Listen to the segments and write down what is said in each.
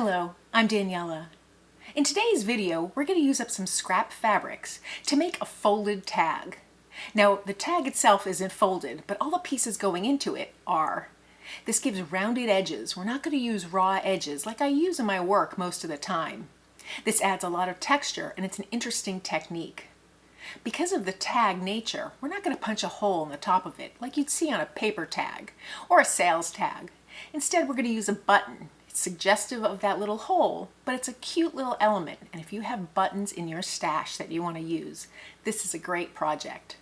Hello, I'm Daniela. In today's video, we're going to use up some scrap fabrics to make a folded tag. Now, the tag itself isn't folded, but all the pieces going into it are. This gives rounded edges. We're not going to use raw edges like I use in my work most of the time. This adds a lot of texture, and it's an interesting technique. Because of the tag nature, we're not going to punch a hole in the top of it like you'd see on a paper tag or a sales tag. Instead, we're going to use a button. It's suggestive of that little hole, but it's a cute little element, and if you have buttons in your stash that you want to use, this is a great project.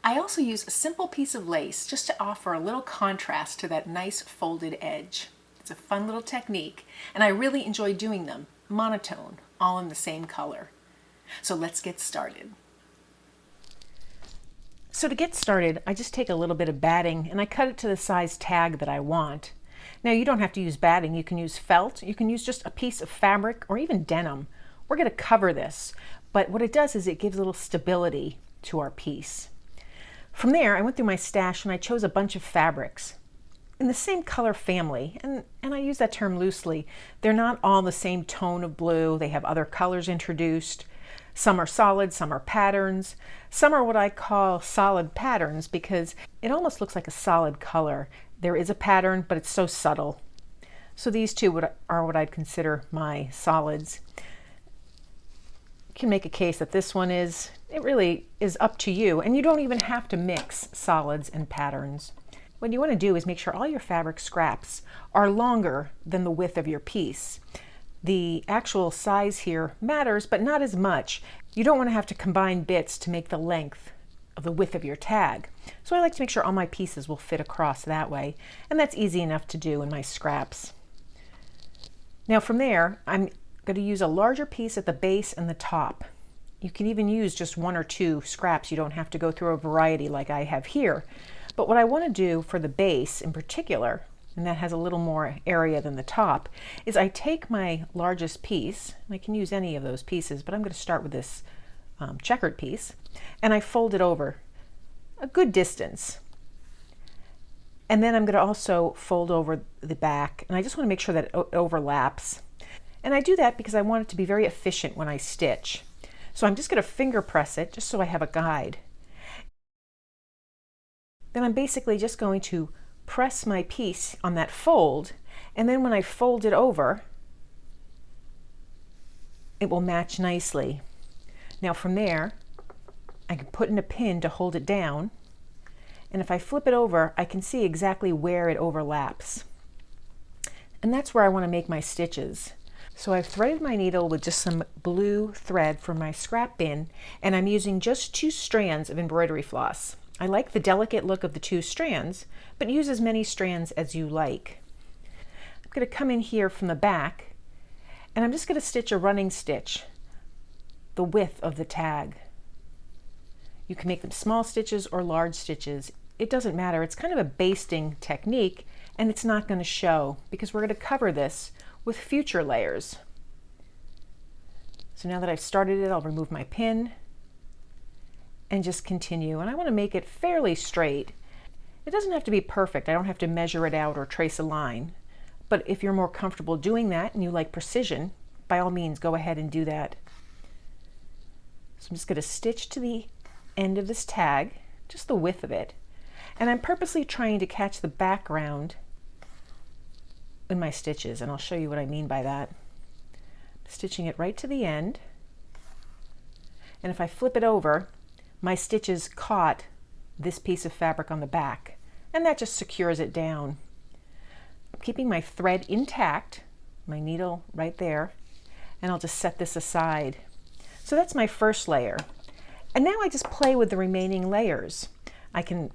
I also use a simple piece of lace just to offer a little contrast to that nice folded edge. It's a fun little technique, and I really enjoy doing them, monotone, all in the same color. So let's get started. So to get started, I just take a little bit of batting and I cut it to the size tag that I want. Now you don't have to use batting, you can use felt, you can use just a piece of fabric or even denim. We're going to cover this, but what it does is it gives a little stability to our piece. From there, I went through my stash and I chose a bunch of fabrics in the same color family, and I use that term loosely. They're not all the same tone of blue, they have other colors introduced. Some are solid, some are patterns. Some are what I call solid patterns because it almost looks like a solid color. There is a pattern, but it's so subtle. So these two are what I'd consider my solids. You can make a case that this one is, it really is up to you, and you don't even have to mix solids and patterns. What you want to do is make sure all your fabric scraps are longer than the width of your piece. The actual size here matters, but not as much. You don't want to have to combine bits to make the length of the width of your tag. So I like to make sure all my pieces will fit across that way, and that's easy enough to do in my scraps. Now from there, I'm going to use a larger piece at the base and the top. You can even use just one or two scraps. You don't have to go through a variety like I have here. But what I want to do for the base in particular, and that has a little more area than the top, is I take my largest piece, and I can use any of those pieces, but I'm going to start with this checkered piece, and I fold it over a good distance. And then I'm going to also fold over the back, and I just want to make sure that it overlaps. And I do that because I want it to be very efficient when I stitch. So I'm just going to finger press it just so I have a guide. Then I'm basically just going to press my piece on that fold, and then when I fold it over, it will match nicely. Now from there, I can put in a pin to hold it down, and if I flip it over, I can see exactly where it overlaps. And that's where I want to make my stitches. So I've threaded my needle with just some blue thread from my scrap bin, and I'm using just 2 strands of embroidery floss. I like the delicate look of the 2 strands, but use as many strands as you like. I'm going to come in here from the back, and I'm just going to stitch a running stitch the width of the tag. You can make them small stitches or large stitches. It doesn't matter. It's kind of a basting technique, and it's not going to show because we're going to cover this with future layers. So now that I've started it, I'll remove my pin and just continue. And I want to make it fairly straight. It doesn't have to be perfect. I don't have to measure it out or trace a line. But if you're more comfortable doing that and you like precision, by all means, go ahead and do that. So I'm just going to stitch to the end of this tag, just the width of it. And I'm purposely trying to catch the background in my stitches, and I'll show you what I mean by that. Stitching it right to the end. And if I flip it over, my stitches caught this piece of fabric on the back, and that just secures it down. I'm keeping my thread intact, my needle right there, and I'll just set this aside. So that's my first layer. And now I just play with the remaining layers. I can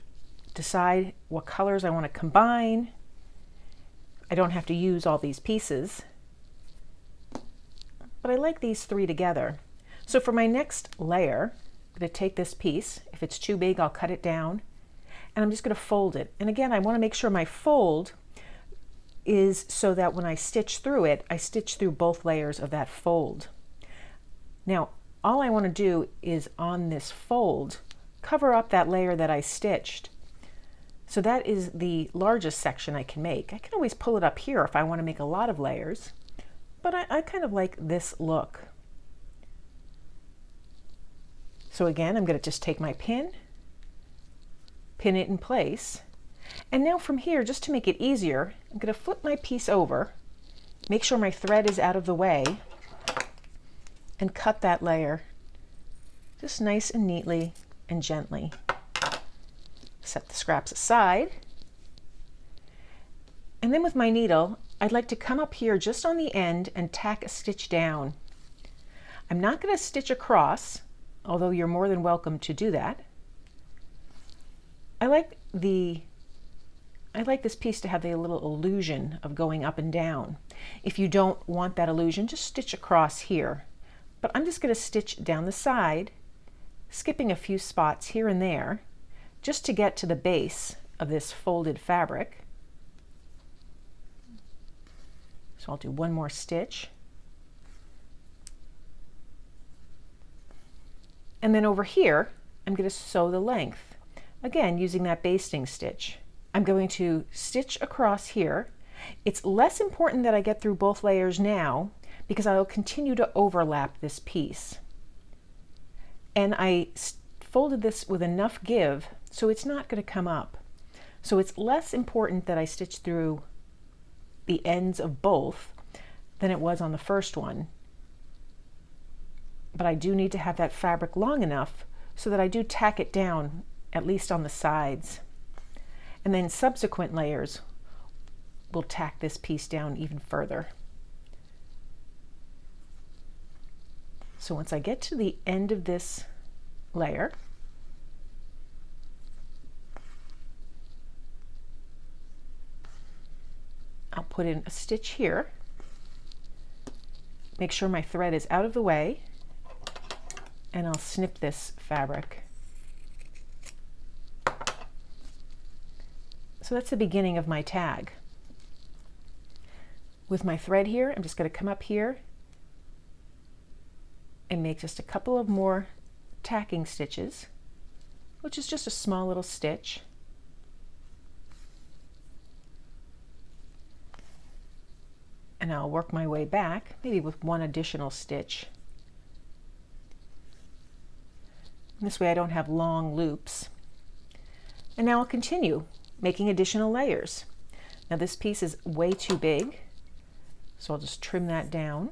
decide what colors I want to combine. I don't have to use all these pieces, but I like these 3 together. So for my next layer, I'm going to take this piece. If it's too big, I'll cut it down, and I'm just going to fold it. And again, I want to make sure my fold is so that when I stitch through it, I stitch through both layers of that fold. Now, all I want to do is on this fold, cover up that layer that I stitched. So that is the largest section I can make. I can always pull it up here if I want to make a lot of layers, but I kind of like this look. So again, I'm going to just take my pin it in place. And now from here, just to make it easier, I'm going to flip my piece over, make sure my thread is out of the way, and cut that layer just nice and neatly and gently. Set the scraps aside. And then with my needle, I'd like to come up here just on the end and tack a stitch down. I'm not going to stitch across, although you're more than welcome to do that. I like this piece to have the little illusion of going up and down. If you don't want that illusion, just stitch across here. But I'm just going to stitch down the side, skipping a few spots here and there, just to get to the base of this folded fabric. So I'll do one more stitch. And then over here, I'm going to sew the length. Again, using that basting stitch. I'm going to stitch across here. It's less important that I get through both layers now because I'll continue to overlap this piece. And I folded this with enough give so it's not going to come up. So it's less important that I stitch through the ends of both than it was on the first one. But I do need to have that fabric long enough so that I do tack it down at least on the sides. And then subsequent layers will tack this piece down even further. So once I get to the end of this layer, I'll put in a stitch here, make sure my thread is out of the way, and I'll snip this fabric. So that's the beginning of my tag. With my thread here, I'm just going to come up here and make just a couple of more tacking stitches, which is just a small little stitch. And I'll work my way back, maybe with one additional stitch. And this way I don't have long loops. And now I'll continue making additional layers. Now this piece is way too big, so I'll just trim that down.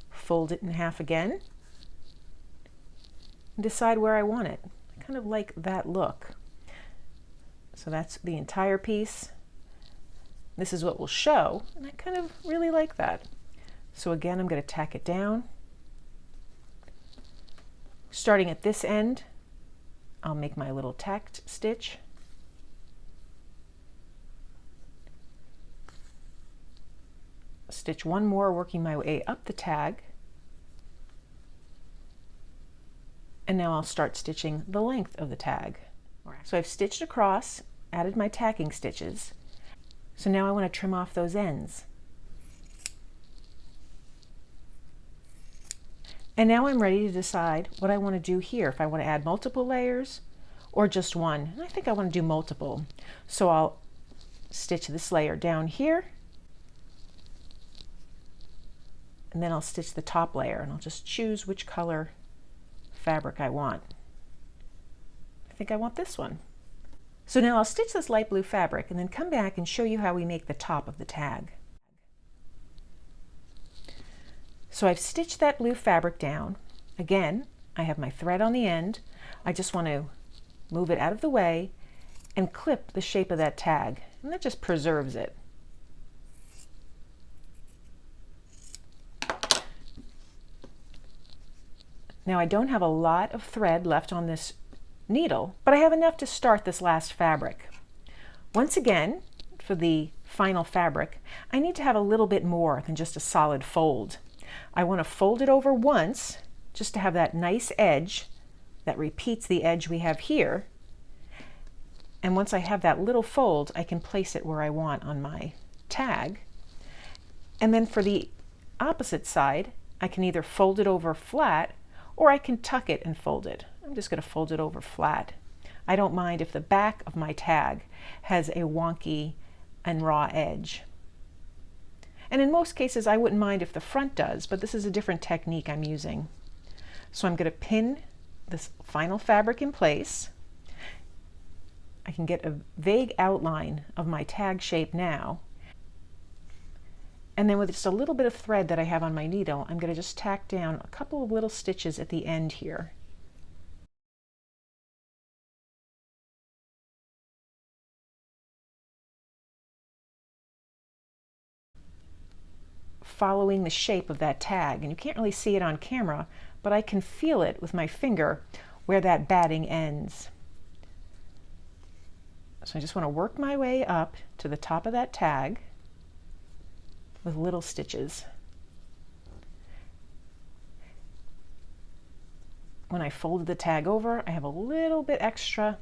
Fold it in half again. And decide where I want it. I kind of like that look. So that's the entire piece. This is what will show, and I kind of really like that. So again, I'm going to tack it down. Starting at this end, I'll make my little tacked stitch. Stitch one more, working my way up the tag. And now I'll start stitching the length of the tag. So I've stitched across, added my tacking stitches. So now I want to trim off those ends. And now I'm ready to decide what I want to do here, if I want to add multiple layers or just one. And I think I want to do multiple. So I'll stitch this layer down here, and then I'll stitch the top layer, and I'll just choose which color fabric I want. I think I want this one. So now I'll stitch this light blue fabric and then come back and show you how we make the top of the tag. So I've stitched that blue fabric down. Again, I have my thread on the end. I just want to move it out of the way and clip the shape of that tag, and that just preserves it. Now I don't have a lot of thread left on this needle, but I have enough to start this last fabric. Once again, for the final fabric, I need to have a little bit more than just a solid fold. I want to fold it over once, just to have that nice edge that repeats the edge we have here. And once I have that little fold, I can place it where I want on my tag. And then for the opposite side, I can either fold it over flat, or I can tuck it and fold it. I'm just going to fold it over flat. I don't mind if the back of my tag has a wonky and raw edge. And in most cases, I wouldn't mind if the front does, but this is a different technique I'm using. So I'm going to pin this final fabric in place. I can get a vague outline of my tag shape now. And then with just a little bit of thread that I have on my needle, I'm going to just tack down a couple of little stitches at the end here. Following the shape of that tag, and you can't really see it on camera, but I can feel it with my finger where that batting ends. So I just want to work my way up to the top of that tag with little stitches. When I folded the tag over, I have a little bit extra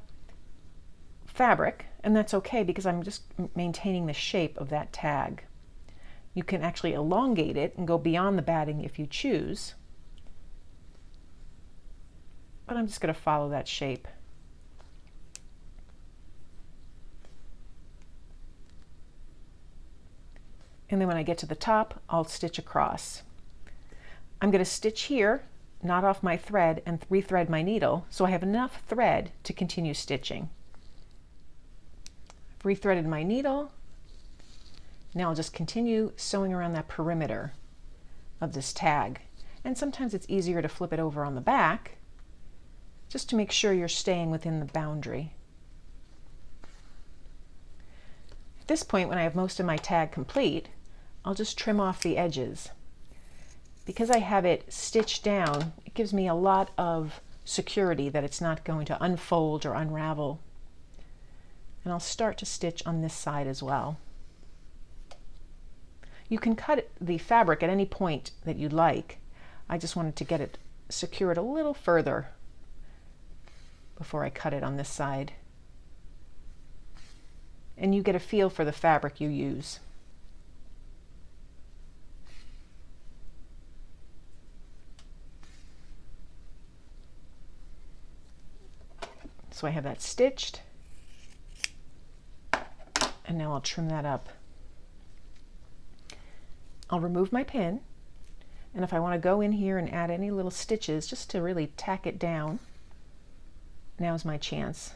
fabric, and that's okay because I'm just maintaining the shape of that tag. You can actually elongate it and go beyond the batting if you choose. But I'm just going to follow that shape. And then when I get to the top, I'll stitch across. I'm going to stitch here, knot off my thread, and rethread my needle so I have enough thread to continue stitching. I've rethreaded my needle. Now I'll just continue sewing around that perimeter of this tag. And sometimes it's easier to flip it over on the back just to make sure you're staying within the boundary. At this point, when I have most of my tag complete, I'll just trim off the edges. Because I have it stitched down, it gives me a lot of security that it's not going to unfold or unravel. And I'll start to stitch on this side as well. You can cut the fabric at any point that you'd like. I just wanted to get it secured a little further before I cut it on this side. And you get a feel for the fabric you use. So I have that stitched, and now I'll trim that up. I'll remove my pin, and if I want to go in here and add any little stitches just to really tack it down, now's my chance.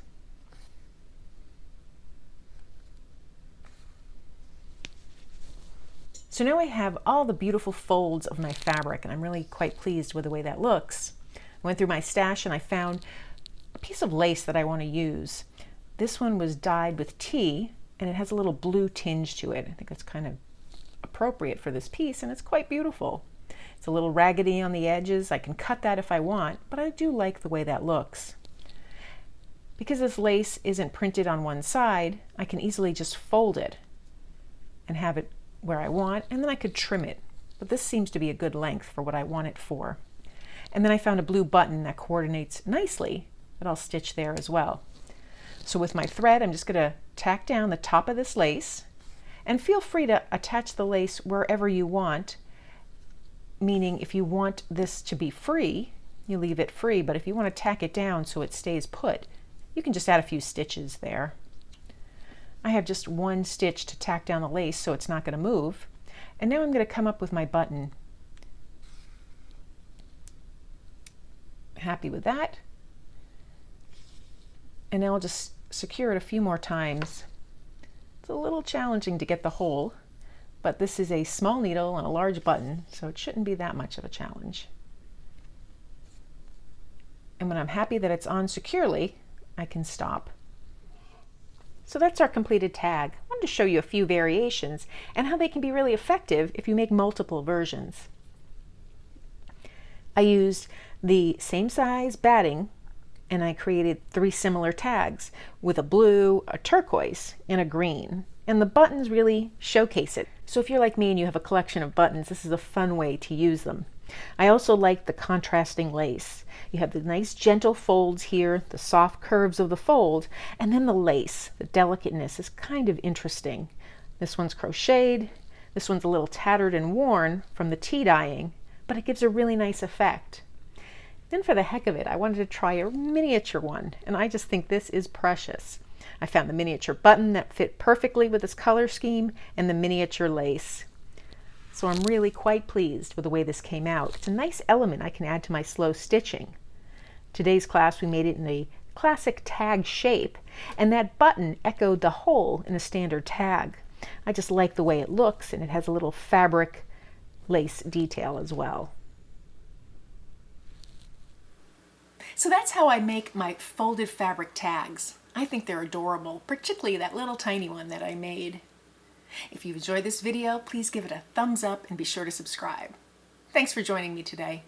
So now I have all the beautiful folds of my fabric, and I'm really quite pleased with the way that looks. I went through my stash and I found a piece of lace that I want to use. This one was dyed with tea, and it has a little blue tinge to it. I think that's kind of appropriate for this piece, and it's quite beautiful. It's a little raggedy on the edges. I can cut that if I want, but I do like the way that looks. Because this lace isn't printed on one side, I can easily just fold it and have it where I want, and then I could trim it. But this seems to be a good length for what I want it for. And then I found a blue button that coordinates nicely that I'll stitch there as well. So with my thread, I'm just going to tack down the top of this lace, and feel free to attach the lace wherever you want, meaning if you want this to be free, you leave it free, but if you want to tack it down so it stays put, you can just add a few stitches there. I have just one stitch to tack down the lace so it's not going to move, and now I'm going to come up with my button. Happy with that. And now I'll just secure it a few more times. It's a little challenging to get the hole, but this is a small needle and a large button, so it shouldn't be that much of a challenge. And when I'm happy that it's on securely, I can stop. So that's our completed tag. I wanted to show you a few variations and how they can be really effective if you make multiple versions. I used the same size batting, and I created 3 similar tags with a blue, a turquoise, and a green. And the buttons really showcase it. So if you're like me and you have a collection of buttons, this is a fun way to use them. I also like the contrasting lace. You have the nice gentle folds here, the soft curves of the fold, and then the lace. The delicateness is kind of interesting. This one's crocheted, this one's a little tattered and worn from the tea dyeing, but it gives a really nice effect. Then for the heck of it, I wanted to try a miniature one, and I just think this is precious. I found the miniature button that fit perfectly with this color scheme and the miniature lace. So I'm really quite pleased with the way this came out. It's a nice element I can add to my slow stitching. Today's class we made it in a classic tag shape, and that button echoed the hole in a standard tag. I just like the way it looks, and it has a little fabric lace detail as well. So that's how I make my folded fabric tags. I think they're adorable, particularly that little tiny one that I made. If you enjoyed this video, please give it a thumbs up and be sure to subscribe. Thanks for joining me today.